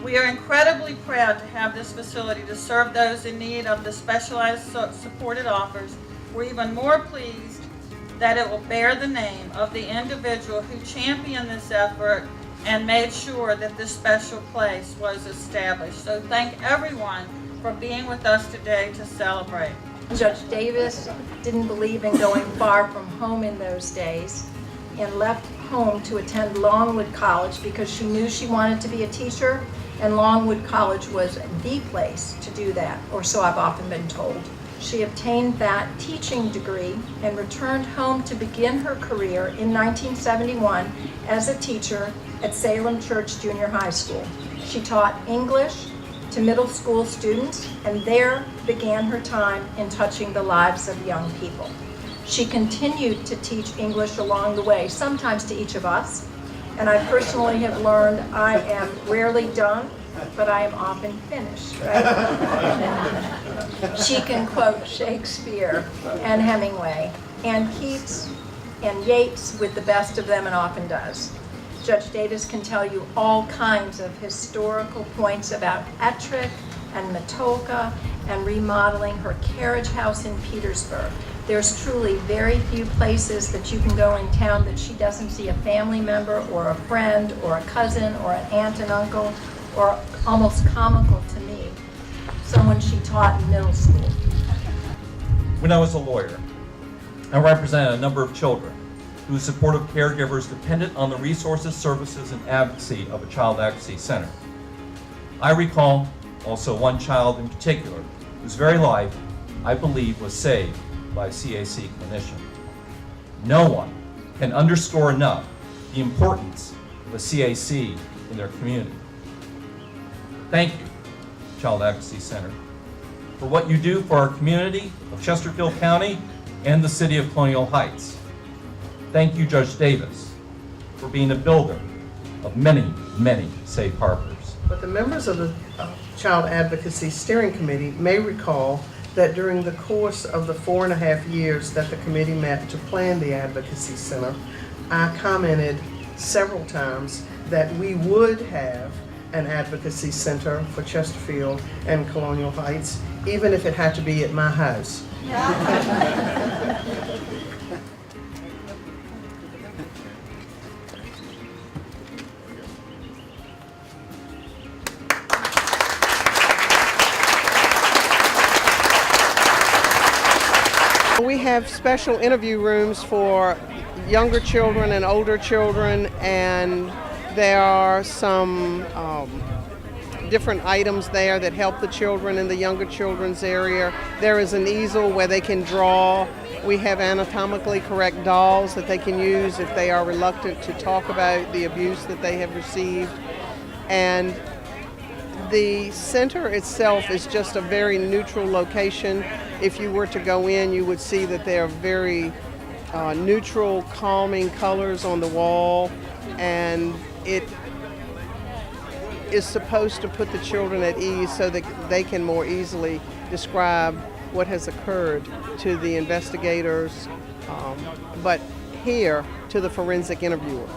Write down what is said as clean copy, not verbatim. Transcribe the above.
We are incredibly proud to have this facility to serve those in need of the specialized support it offers. We're even more pleased that it will bear the name of the individual who championed this effort and made sure that this special place was established. So thank everyone for being with us today to celebrate. Judge Davis didn't believe in going far from home in those days and left home to attend Longwood College because she knew she wanted to be a teacher, and Longwood College was the place to do that, or so I've often been told. She obtained that teaching degree and returned home to begin her career in 1971 as a teacher at Salem Church Junior High School. She taught English to middle school students, and there began her time in touching the lives of young people. She continued to teach English along the way, sometimes to each of us, and I personally have learned I am rarely done, but I am often finished, right? She can quote Shakespeare and Hemingway and Keats and Yeats with the best of them, and often does. Judge Davis can tell you all kinds of historical points about Ettrick and Matulka and remodeling her carriage house in Petersburg. There's truly very few places that you can go in town that she doesn't see a family member or a friend or a cousin or an aunt and uncle, or almost comical to me, someone she taught in middle school. When I was a lawyer, I represented a number of children whose supportive caregivers depended on the resources, services, and advocacy of a child advocacy center. I recall also one child in particular whose very life, I believe, was saved by a CAC clinician. No one can underscore enough the importance of a CAC in their community. Thank you, Child Advocacy Center, for what you do for our community of Chesterfield County and the city of Colonial Heights. Thank you, Judge Davis, for being a builder of many, many safe harbors. But the members of the Child Advocacy Steering Committee may recall that during the course of the 4.5 years that the committee met to plan the Advocacy Center, I commented several times that we would have an advocacy center for Chesterfield and Colonial Heights, even if it had to be at my house. We have special interview rooms for younger children and older children, and there are some different items there that help the children in the younger children's area. There is an easel where they can draw. We have anatomically correct dolls that they can use if they are reluctant to talk about the abuse that they have received. And the center itself is just a very neutral location. If you were to go in, you would see that there are very neutral, calming colors on the wall, and it is supposed to put the children at ease so that they can more easily describe what has occurred to the investigators, but here to the forensic interviewer.